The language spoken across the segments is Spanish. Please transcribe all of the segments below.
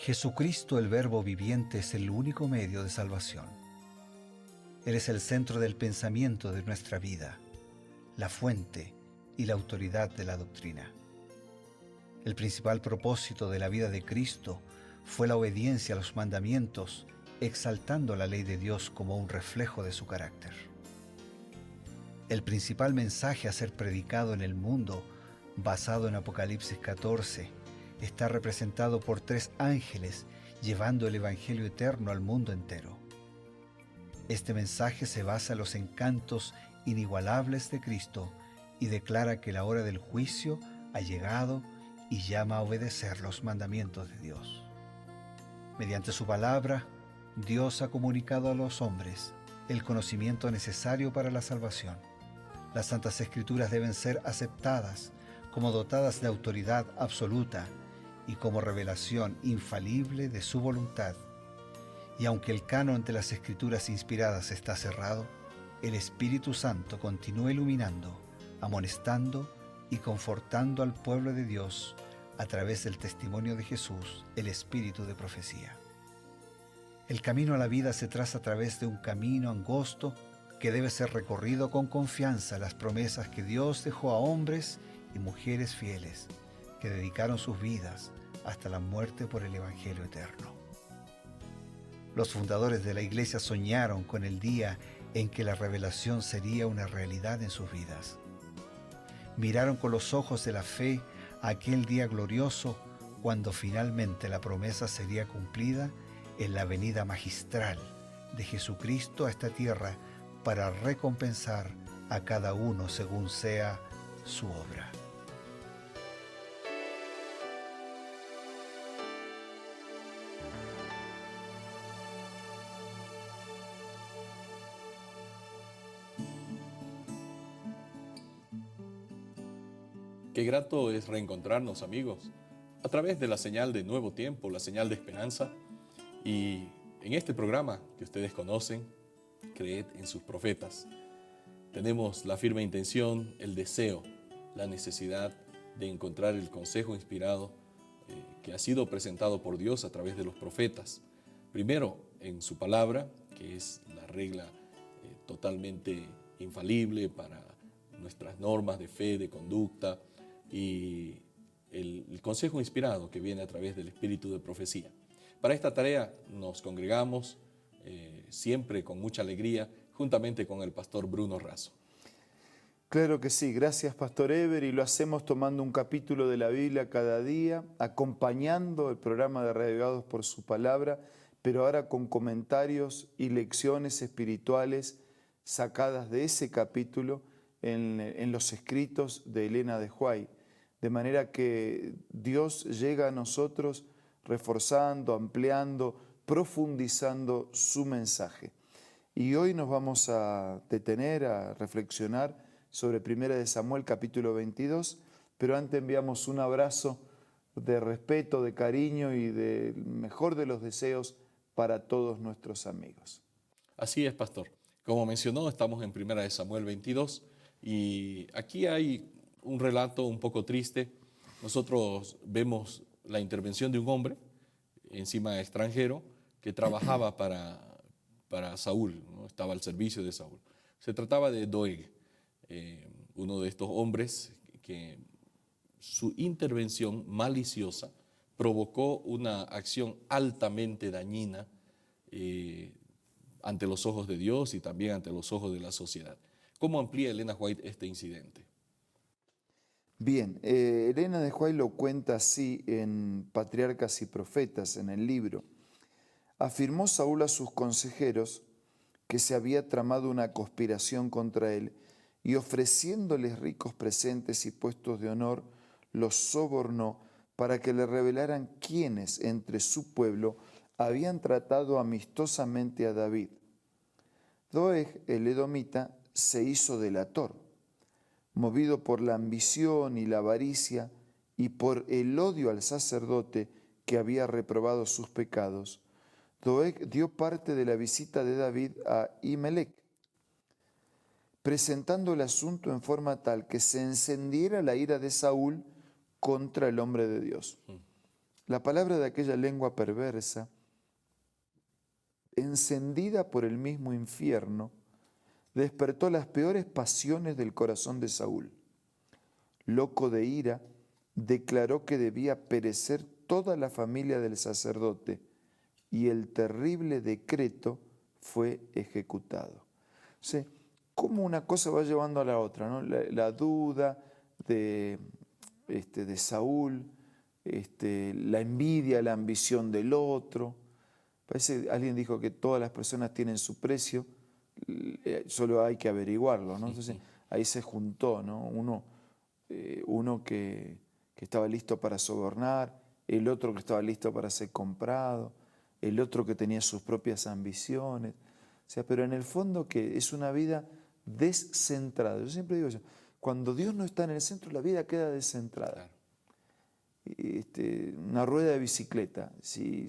Jesucristo, el Verbo viviente, es el único medio de salvación. Él es el centro del pensamiento de nuestra vida, la fuente y la autoridad de la doctrina. El principal propósito de la vida de Cristo fue la obediencia a los mandamientos, exaltando la ley de Dios como un reflejo de su carácter. El principal mensaje a ser predicado en el mundo, basado en Apocalipsis 14, está representado por 3 ángeles llevando el Evangelio eterno al mundo entero. Este mensaje se basa en los encantos inigualables de Cristo y declara que la hora del juicio ha llegado y llama a obedecer los mandamientos de Dios. Mediante su palabra, Dios ha comunicado a los hombres el conocimiento necesario para la salvación. Las Santas Escrituras deben ser aceptadas como dotadas de autoridad absoluta y como revelación infalible de su voluntad. Y aunque el canon de las Escrituras inspiradas está cerrado, el Espíritu Santo continúa iluminando, amonestando y confortando al pueblo de Dios a través del testimonio de Jesús, el Espíritu de profecía. El camino a la vida se traza a través de un camino angosto que debe ser recorrido con confianza en las promesas que Dios dejó a hombres y mujeres fieles que dedicaron sus vidas hasta la muerte por el Evangelio eterno. Los fundadores de la Iglesia soñaron con el día en que la revelación sería una realidad en sus vidas. Miraron con los ojos de la fe a aquel día glorioso cuando finalmente la promesa sería cumplida en la venida magistral de Jesucristo a esta tierra para recompensar a cada uno según sea su obra. Qué grato es reencontrarnos, amigos, a través de la señal de Nuevo Tiempo, la señal de esperanza. Y en este programa que ustedes conocen, Creed en sus profetas, tenemos la firme intención, el deseo, la necesidad de encontrar el consejo inspirado que ha sido presentado por Dios a través de los profetas. Primero, en su palabra, que es la regla totalmente infalible para nuestras normas de fe, de conducta, y el consejo inspirado que viene a través del espíritu de profecía. Para esta tarea nos congregamos siempre con mucha alegría, juntamente con el pastor Bruno Razo. Claro que sí, gracias Pastor Eber, y lo hacemos tomando un capítulo de la Biblia cada día, acompañando el programa de Reavivados por su palabra, pero ahora con comentarios y lecciones espirituales sacadas de ese capítulo en los escritos de Elena de White, de manera que Dios llega a nosotros reforzando, ampliando, profundizando su mensaje. Y hoy nos vamos a detener, a reflexionar sobre 1 Samuel capítulo 22, pero antes enviamos un abrazo de respeto, de cariño y del mejor de los deseos para todos nuestros amigos. Así es, pastor. Como mencionó, estamos en 1 Samuel 22 y aquí hay un relato un poco triste. Nosotros vemos la intervención de un hombre, encima extranjero, que trabajaba para Saúl, ¿no? Estaba al servicio de Saúl. Se trataba de Doeg, uno de estos hombres que su intervención maliciosa provocó una acción altamente dañina ante los ojos de Dios y también ante los ojos de la sociedad. ¿Cómo amplía Elena White este incidente? Bien, Elena de White lo cuenta así en Patriarcas y Profetas, en el libro. Afirmó Saúl a sus consejeros que se había tramado una conspiración contra él y ofreciéndoles ricos presentes y puestos de honor, los sobornó para que le revelaran quiénes entre su pueblo habían tratado amistosamente a David. Doeg, el edomita, se hizo delator. Movido por la ambición y la avaricia y por el odio al sacerdote que había reprobado sus pecados, Doeg dio parte de la visita de David a Ahimelech, presentando el asunto en forma tal que se encendiera la ira de Saúl contra el hombre de Dios. La palabra de aquella lengua perversa, encendida por el mismo infierno, despertó las peores pasiones del corazón de Saúl. Loco de ira, declaró que debía perecer toda la familia del sacerdote, y el terrible decreto fue ejecutado. O sea, cómo una cosa va llevando a la otra, ¿no? La duda de Saúl, la envidia, la ambición del otro. Parece, alguien dijo que todas las personas tienen su precio, solo hay que averiguarlo, ¿no? Entonces ahí se juntó, ¿no? Uno que estaba listo para sobornar, el otro que estaba listo para ser comprado, el otro que tenía sus propias ambiciones. O sea, pero en el fondo que es una vida descentrada. Yo siempre digo eso, cuando Dios no está en el centro, la vida queda descentrada. Claro. Una rueda de bicicleta, si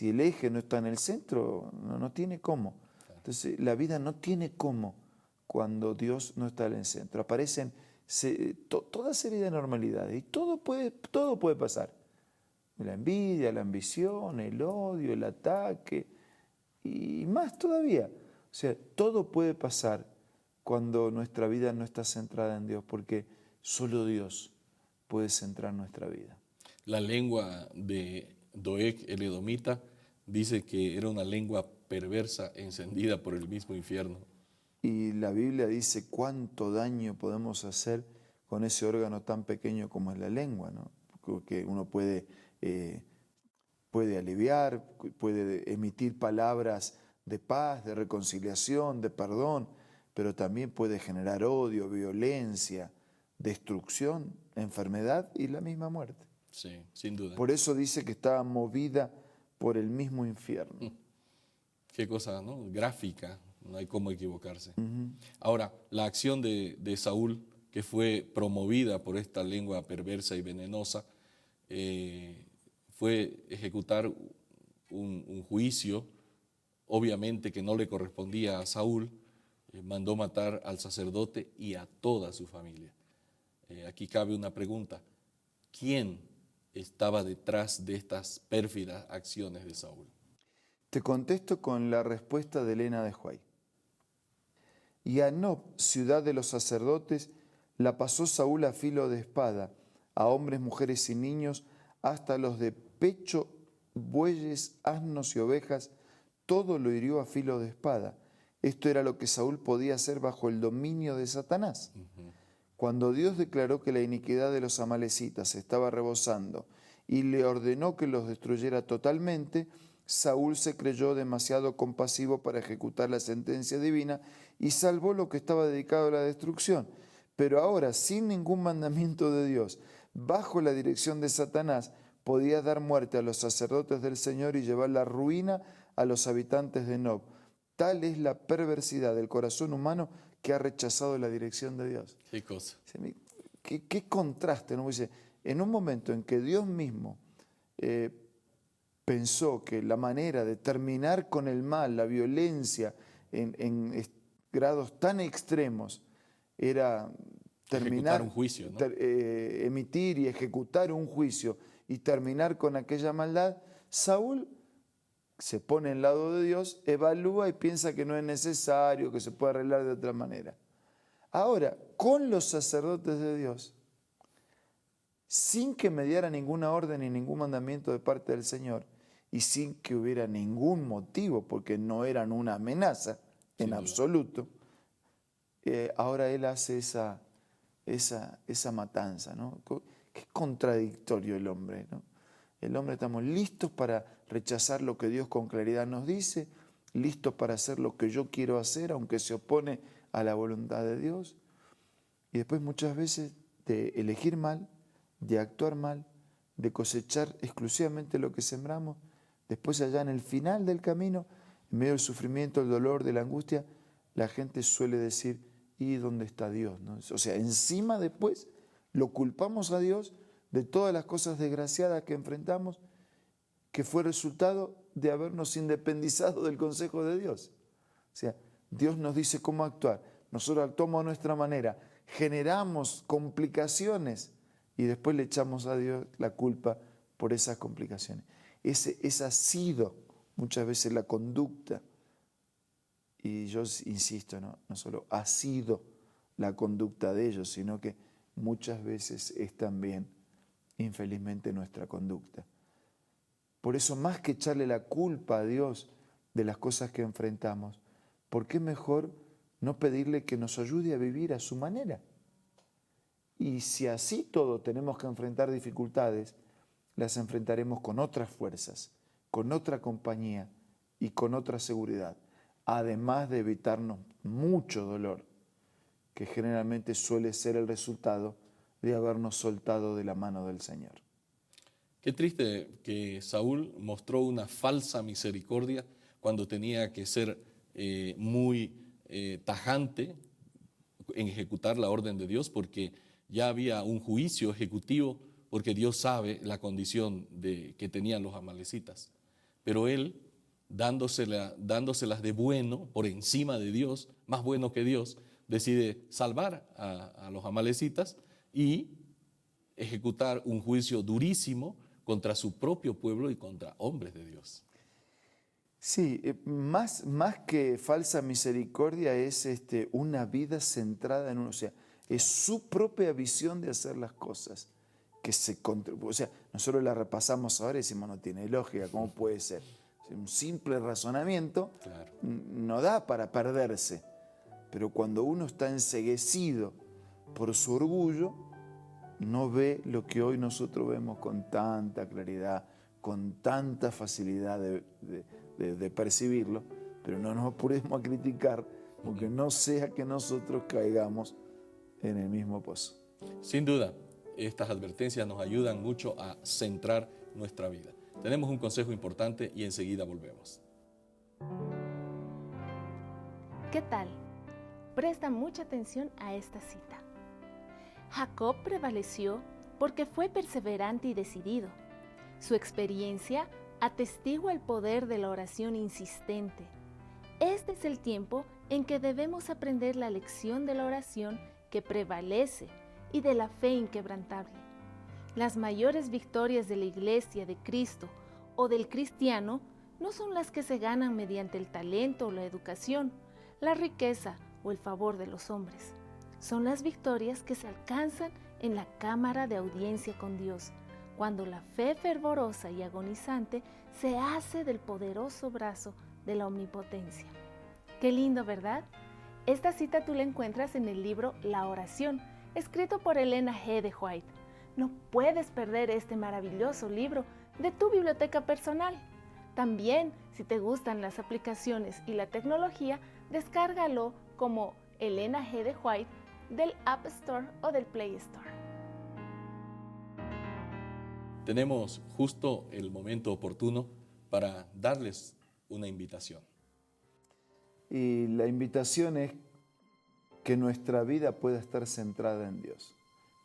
el eje no está en el centro, no tiene cómo. Entonces la vida no tiene cómo cuando Dios no está en el centro. Aparecen toda serie de normalidades y todo puede pasar. La envidia, la ambición, el odio, el ataque y más todavía. O sea, todo puede pasar cuando nuestra vida no está centrada en Dios, porque solo Dios puede centrar nuestra vida. La lengua de Doeg, el edomita, dice que era una lengua perversa encendida por el mismo infierno. Y la Biblia dice cuánto daño podemos hacer con ese órgano tan pequeño como es la lengua, ¿no? Porque uno puede aliviar, puede emitir palabras de paz, de reconciliación, de perdón, pero también puede generar odio, violencia, destrucción, enfermedad y la misma muerte. Sí, sin duda. Por eso dice que estaba movida por el mismo infierno. Qué cosa, ¿no? Gráfica, no hay cómo equivocarse. Ahora, la acción de Saúl, que fue promovida por esta lengua perversa y venenosa, fue ejecutar un juicio, obviamente que no le correspondía a Saúl, mandó matar al sacerdote y a toda su familia. Aquí cabe una pregunta: ¿quién estaba detrás de estas pérfidas acciones de Saúl? Te contesto con la respuesta de Elena de Huay. Y a Nob, ciudad de los sacerdotes, la pasó Saúl a filo de espada, a hombres, mujeres y niños, hasta los de pecho, bueyes, asnos y ovejas, todo lo hirió a filo de espada. Esto era lo que Saúl podía hacer bajo el dominio de Satanás. Cuando Dios declaró que la iniquidad de los amalecitas se estaba rebosando y le ordenó que los destruyera totalmente, Saúl se creyó demasiado compasivo para ejecutar la sentencia divina y salvó lo que estaba dedicado a la destrucción. Pero ahora, sin ningún mandamiento de Dios, bajo la dirección de Satanás, podía dar muerte a los sacerdotes del Señor y llevar la ruina a los habitantes de Nob. Tal es la perversidad del corazón humano que ha rechazado la dirección de Dios. ¿Qué cosa? ¿Qué contraste, ¿no? Dice, en un momento en que Dios mismo pensó que la manera de terminar con el mal, la violencia, en grados tan extremos, era terminar, un juicio, ¿no? emitir y ejecutar un juicio y terminar con aquella maldad, Saúl se pone en lado de Dios, evalúa y piensa que no es necesario, que se puede arreglar de otra manera. Ahora, con los sacerdotes de Dios, sin que mediara ninguna orden ni ningún mandamiento de parte del Señor, y sin que hubiera ningún motivo, porque no eran una amenaza en absoluto, ahora él hace esa matanza, ¿no? Qué contradictorio el hombre, ¿no? El hombre estamos listos para rechazar lo que Dios con claridad nos dice, listos para hacer lo que yo quiero hacer, aunque se opone a la voluntad de Dios. Y después muchas veces de elegir mal, de actuar mal, de cosechar exclusivamente lo que sembramos, después allá en el final del camino, en medio del sufrimiento, el dolor, de la angustia, la gente suele decir, ¿y dónde está Dios? ¿No? O sea, encima después lo culpamos a Dios de todas las cosas desgraciadas que enfrentamos, que fue resultado de habernos independizado del consejo de Dios. O sea, Dios nos dice cómo actuar, nosotros actuamos a nuestra manera, generamos complicaciones y después le echamos a Dios la culpa por esas complicaciones. Esa ha sido muchas veces la conducta, y yo insisto, no solo ha sido la conducta de ellos, sino que muchas veces es también, infelizmente, nuestra conducta. Por eso, más que echarle la culpa a Dios de las cosas que enfrentamos, ¿por qué mejor no pedirle que nos ayude a vivir a su manera? Y si así todo tenemos que enfrentar dificultades, las enfrentaremos con otras fuerzas, con otra compañía y con otra seguridad, además de evitarnos mucho dolor, que generalmente suele ser el resultado de habernos soltado de la mano del Señor. Qué triste que Saúl mostró una falsa misericordia cuando tenía que ser muy tajante en ejecutar la orden de Dios, porque ya había un juicio ejecutivo, porque Dios sabe la condición que tenían los amalecitas. Pero él, dándoselas de bueno por encima de Dios, más bueno que Dios, decide salvar a los amalecitas y ejecutar un juicio durísimo contra su propio pueblo y contra hombres de Dios. Sí, más que falsa misericordia es una vida centrada en uno, o sea, es su propia visión de hacer las cosas que o sea, nosotros la repasamos ahora y decimos, no tiene lógica, ¿cómo puede ser? Un simple razonamiento Claro. no da para perderse, pero cuando uno está enceguecido por su orgullo, no ve lo que hoy nosotros vemos con tanta claridad, con tanta facilidad de percibirlo, pero no nos apuremos a criticar, porque no sea que nosotros caigamos en el mismo pozo. Sin duda, estas advertencias nos ayudan mucho a centrar nuestra vida. Tenemos un consejo importante y enseguida volvemos. ¿Qué tal? Presta mucha atención a esta cita. Jacob prevaleció porque fue perseverante y decidido. Su experiencia atestigua el poder de la oración insistente. Este es el tiempo en que debemos aprender la lección de la oración que prevalece y de la fe inquebrantable. Las mayores victorias de la Iglesia de Cristo o del cristiano no son las que se ganan mediante el talento o la educación, la riqueza o el favor de los hombres. Son las victorias que se alcanzan en la cámara de audiencia con Dios, cuando la fe fervorosa y agonizante se hace del poderoso brazo de la omnipotencia. Qué lindo, ¿verdad? Esta cita tú la encuentras en el libro La Oración, escrito por Elena G. de White. No puedes perder este maravilloso libro de tu biblioteca personal. También, si te gustan las aplicaciones y la tecnología, descárgalo como Elena G. de White del App Store o del Play Store. Tenemos justo el momento oportuno para darles una invitación. Y la invitación es que nuestra vida pueda estar centrada en Dios,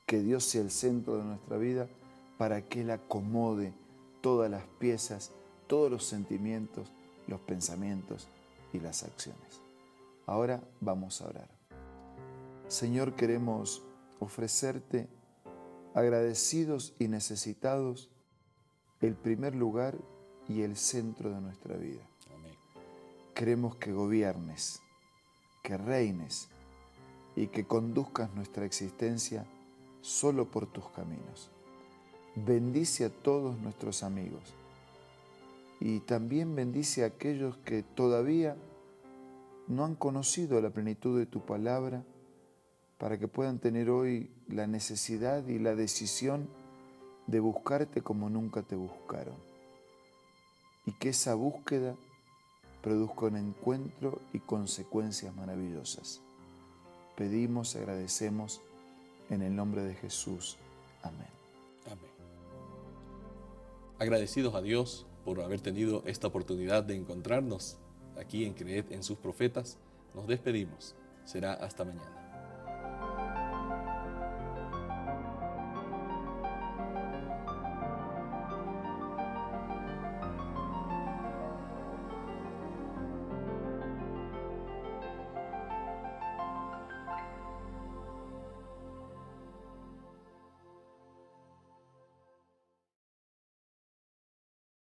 que Dios sea el centro de nuestra vida para que Él acomode todas las piezas, todos los sentimientos, los pensamientos y las acciones. Ahora vamos a orar. Señor, queremos ofrecerte, agradecidos y necesitados, el primer lugar y el centro de nuestra vida. Amén. Queremos que gobiernes, que reines y que conduzcas nuestra existencia solo por tus caminos. Bendice a todos nuestros amigos y también bendice a aquellos que todavía no han conocido la plenitud de tu palabra, para que puedan tener hoy la necesidad y la decisión de buscarte como nunca te buscaron. Y que esa búsqueda produzca un encuentro y consecuencias maravillosas. Pedimos y agradecemos en el nombre de Jesús. Amén. Amén. Agradecidos a Dios por haber tenido esta oportunidad de encontrarnos aquí en Creed en sus Profetas, nos despedimos. Será hasta mañana.